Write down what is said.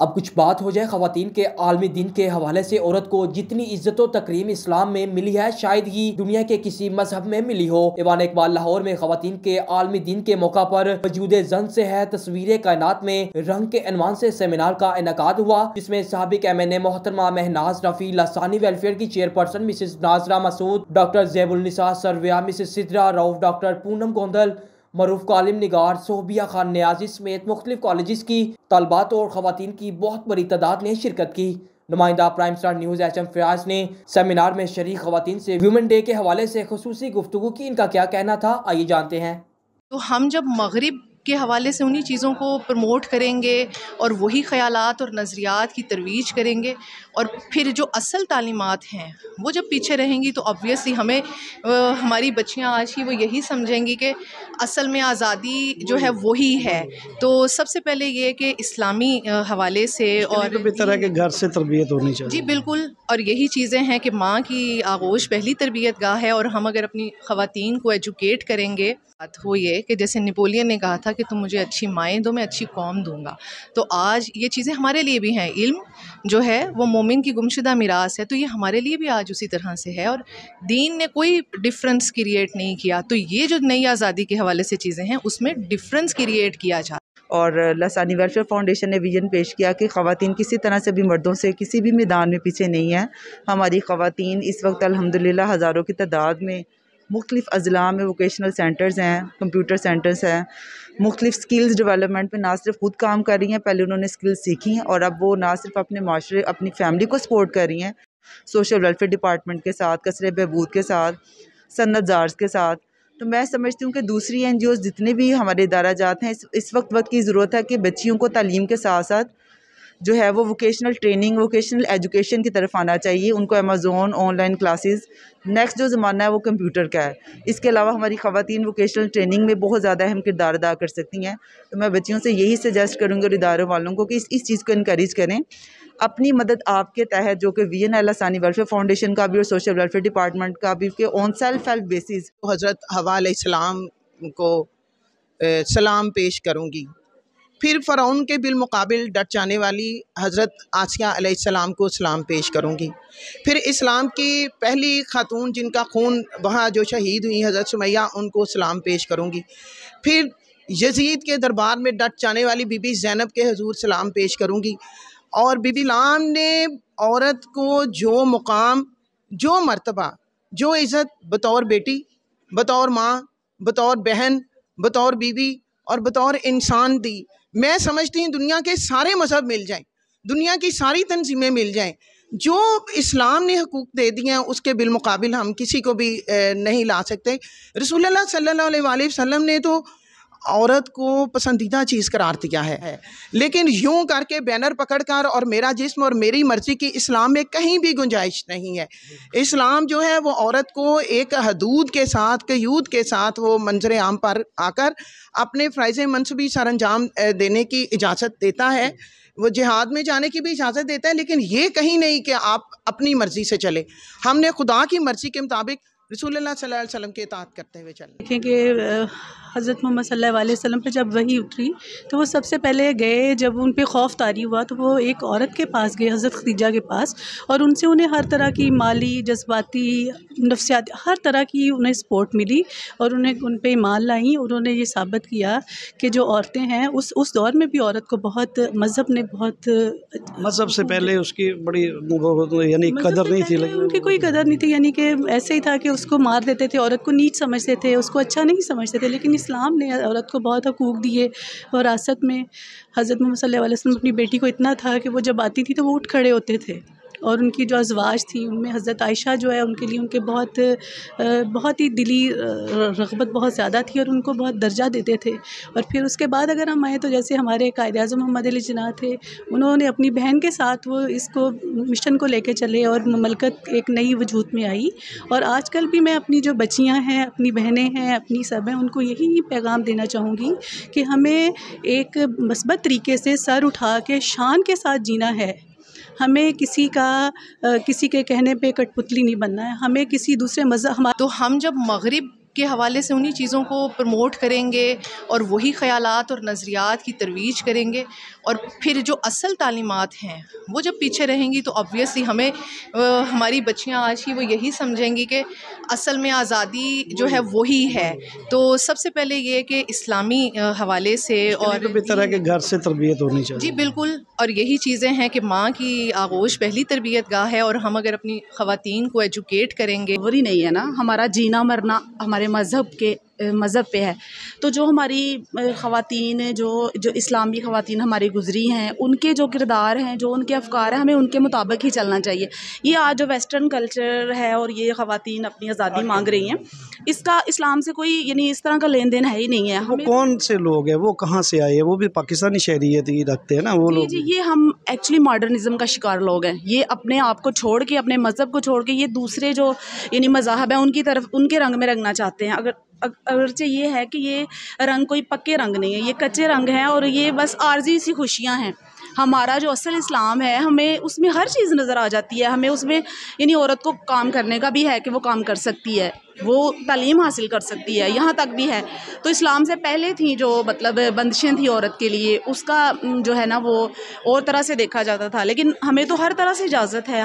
अब कुछ बात हो जाए ख़वातीन के आलमी दिन के हवाले से। औरत को जितनी इज्जत व तकरीम इस्लाम में मिली है शायद ही दुनिया के किसी मजहब में मिली हो। ईवान इकबाल लाहौर में ख़वातीन के आलमी दिन के मौका पर वजूदे जन से है तस्वीर कायनात में रंग के अनवान से सेमिनार का इनकाद हुआ, जिसमें साबिक MNA मोहतरमा महनाज रफ़ी, लसानी वेलफेयर की chairperson Mrs Nazra Masood, doctor Zaibunnisa Sarvia, Mrs Sidra Rauf, doctor Poonam Gondal, Maroof Kalim Nigar, Sohbia Khan Niazi समेत मुख्तलिफ कॉलेज की तलबात और ख़वातीन की बहुत बड़ी तादाद ने शिरकत की। नुमाइंदा Prime Star News HM Fayaz ने सेमिनार में शरीक ख़वातीन से वुमेन डे के हवाले से खुसूसी गुफ्तगू की। इनका क्या कहना था, आइए जानते हैं। तो हम जब मगरिब के हवाले से उन्हीं चीज़ों को प्रमोट करेंगे और वही ख़यालात और नज़रियात की तरवीज करेंगे, और फिर जो असल तालीमात हैं वो जब पीछे रहेंगी तो ऑब्वियसली हमें हमारी बच्चियां आज ही वो यही समझेंगी कि असल में आज़ादी जो है वही है। तो सबसे पहले ये कि इस्लामी हवाले से और तरह के घर से तरबियत होनी चाहिए। जी बिल्कुल, और यही चीज़ें हैं कि माँ की आगोश पहली तरबियत गाह है, और हम अगर अपनी ख़वातीन को एजुकेट करेंगे, बात हो ये कि जैसे नेपोलियन ने कहा था कि तुम मुझे अच्छी माएँ दो, मैं अच्छी कौम दूंगा। तो आज ये चीज़ें हमारे लिए भी हैं। इल्म जो है वो मोमिन की गुमशुदा मिरास है, तो ये हमारे लिए भी आज उसी तरह से है, और दीन ने कोई डिफरेंस क्रिएट नहीं किया। तो ये जो नई आज़ादी के हवाले से चीज़ें हैं उसमें डिफरेंस क्रिएट किया जा। और लसानी वेलफेयर फाउंडेशन ने विजन पेश किया कि ख़वातीन किसी तरह से भी मर्दों से किसी भी मैदान में पीछे नहीं है। हमारी ख़वातीन इस वक्त अल्हम्दुलिल्लाह हज़ारों की तादाद में मुख्तलिफ़ अज़ला में वोकेशनल सेंटर्स हैं, कंप्यूटर सेंटर्स हैं, मुख्तलिफ़ स्किल्स डेवलपमेंट में ना सिर्फ खुद काम कर रही हैं, पहले उन्होंने स्किल्स सीखी हैं और अब वो ना सिर्फ अपने माशरे अपनी फैमिली को सपोर्ट कर रही हैं, सोशल वेलफेयर डिपार्टमेंट के साथ, कसरे बहबूद के साथ, सन्नत ज़ार्स के साथ। तो मैं समझती हूँ कि दूसरी NGOs जितने भी हमारे इदारा जात हैं, इस वक्त की ज़रूरत है कि बच्चियों को तालीम के साथ साथ जो है वो वोकेशनल ट्रेनिंग, वोकेशनल एजुकेशन की तरफ आना चाहिए। उनको अमेज़ॉन ऑनलाइन क्लासेस, नेक्स्ट जो ज़माना है वो कंप्यूटर का है। इसके अलावा हमारी ख़वातीन वोकेशनल ट्रेनिंग में बहुत ज़्यादा अहम किरदार अदा कर सकती हैं। तो मैं बच्चियों से यही सजेस्ट करूँगी और इदारों वालों को कि इस चीज़ को इनकरेज करें। अपनी मदद आपके तहत जो कि VN लसानी वेलफेयर फाउंडेशन का भी और सोशल वेलफेयर डिपार्टमेंट का भी के ऑन सेल्फ हेल्प बेसिस हज़रत हवा अलैहिस्सलाम को सलाम पेश करूँगी। फिर फ़िरौन के बिलमुकाबिल डट जाने वाली हज़रत आसिया अलैहिस्सलाम को सलाम पेश करूँगी। फिर इस्लाम की पहली खातून जिनका खून वहाँ जो शहीद हुई हज़रत सुमैया, उनको सलाम पेश करूँगी। फिर यजीद के दरबार में डट जाने वाली बीबी ज़ैनब के हुज़ूर सलाम पेश करूँगी। और बीबी लाम ने औरत को जो मुकाम, जो मर्तबा, जो इज़्ज़त बतौर बेटी, बतौर माँ, बतौर बहन, बतौर बीवी और बतौर इंसान दी, मैं समझती हूँ दुनिया के सारे मज़हब मिल जाएं, दुनिया की सारी तंजीमें मिल जाएं, जो इस्लाम ने हकूक़ दे दिए हैं उसके बिलमुकाबिल हम किसी को भी नहीं ला सकते। रसूलुल्लाह सल्लल्लाहु अलैहि वसल्लम ने तो औरत को पसंदीदा चीज़ करार दिया है, लेकिन यूं करके बैनर पकड़कर और मेरा जिस्म और मेरी मर्ज़ी की इस्लाम में कहीं भी गुंजाइश नहीं है। इस्लाम जो है वो औरत को एक हदूद के साथ, क़यूद के साथ वो मंजर आम पर आकर अपने फ़राइज़ मनसूबी सरअंजाम देने की इजाज़त देता है, वो जिहाद में जाने की भी इजाज़त देता है, लेकिन ये कहीं नहीं कि आप अपनी मर्ज़ी से चले। हमने खुदा की मर्ज़ी के मुताबिक रसूलुल्लाह सल्लल्लाहु अलैहि वसल्लम की इताअत करते हुए चलना। देखें कि हज़रत मोहम्मद सल्लल्लाहु अलैहि वसल्लम पे जब वही उतरी तो वो सबसे पहले गए, जब उन पे खौफ तारी हुआ तो वो एक औरत के पास गए, हज़रत खदीजा के पास, और उनसे उन्हें हर तरह की माली, जज्बाती, नफ्सियाती हर तरह की उन्हें सपोर्ट मिली और उन्हें उन पे ईमान लाई। उन्होंने ये साबित किया कि जो औरतें हैं उस दौर में भी औरत को बहुत मज़हब ने बहुत मज़हब से पहले उसकी बड़ी यानी कदर नहीं थी, लेकिन उनकी कोई कदर नहीं थी, यानी कि ऐसे ही था कि उसको मार देते थे, औरत को नीच समझते थे, उसको अच्छा नहीं समझते थे। लेकिन इस्लाम ने औरत को बहुत हकूक़ दिए। विरासत में हज़रत मोहम्मद सल्लल्लाहु अलैहि वसल्लम अपनी बेटी को इतना था कि वो जब आती थी तो वो उठ खड़े होते थे, और उनकी जो अज़वाज थी उनमें हज़रत आयशा जो है उनके लिए उनके बहुत ही दिली रग़बत बहुत ज़्यादा थी और उनको बहुत दर्जा देते थे। और फिर उसके बाद अगर हम आए तो जैसे हमारे कायद-ए-आज़म मोहम्मद अली जिन्ना थे, उन्होंने अपनी बहन के साथ वो इसको मिशन को लेके चले और ममलकत एक नई वजूद में आई। और आजकल भी मैं अपनी जो बच्चियाँ हैं, अपनी बहनें हैं, अपनी सब हैं, उनको यही पैगाम देना चाहूँगी कि हमें एक मस्बत तरीके से सर उठा के शान के साथ जीना है। हमें किसी के कहने पे कठपुतली नहीं बनना है, हमें किसी दूसरे मज़हब तो हम जब मगरिब के हवाले से उन्हीं चीज़ों को प्रमोट करेंगे और वही ख़यालात और नज़रियात की तरवीज करेंगे। और फिर जो असल तालीमात हैं वो जब पीछे रहेंगी तो ऑब्वियसली हमें हमारी बच्चियाँ आज ही वो यही समझेंगी कि असल में आज़ादी जो है वही है। तो सबसे पहले ये कि इस्लामी हवाले से और बेहतर है कि घर से तरबियत होनी चाहिए। जी बिल्कुल, और यही चीज़ें हैं कि माँ की आगोश पहली तरबियत गाह है, और हम अगर अपनी ख़वातीन को एजुकेट करेंगे। वही नहीं है ना, हमारा जीना मरना हमारे मज़हब पे है। तो जो हमारी ख़वातीन जो इस्लामी ख़वातीन हमारी गुज़री हैं, उनके जो किरदार हैं, जो उनके अफ़कार हैं, हमें उनके मुताबिक ही चलना चाहिए। ये आज जो वेस्टर्न कल्चर है और ये ख़वातीन अपनी आज़ादी मांग रही हैं, इसका इस्लाम से कोई यानी इस तरह का लेन देन है ही नहीं है। वो कौन से लोग हैं, वो कहाँ से आए हैं? वो भी पाकिस्तानी शहरियत ही रखते हैं ना वो लोग। जी, ये हम एक्चुअली मॉडर्निज़म का शिकार लोग हैं। ये अपने आप को छोड़ के, अपने मज़हब को छोड़ के, ये दूसरे जो यानी मज़ाहब हैं उनकी तरफ, उनके रंग में रंगना चाहते हैं। अगरचे ये है कि ये रंग कोई पक्के रंग नहीं है, ये कच्चे रंग हैं और ये बस आर्जी सी खुशियाँ हैं। हमारा जो असल इस्लाम है, हमें उसमें हर चीज़ नज़र आ जाती है। हमें उसमें यानी औरत को काम करने का भी है कि वो काम कर सकती है, वो तालीम हासिल कर सकती है, यहाँ तक भी है। तो इस्लाम से पहले थी जो मतलब बंदिशें थी औरत के लिए, उसका जो है ना वो और तरह से देखा जाता था, लेकिन हमें तो हर तरह से इजाज़त है।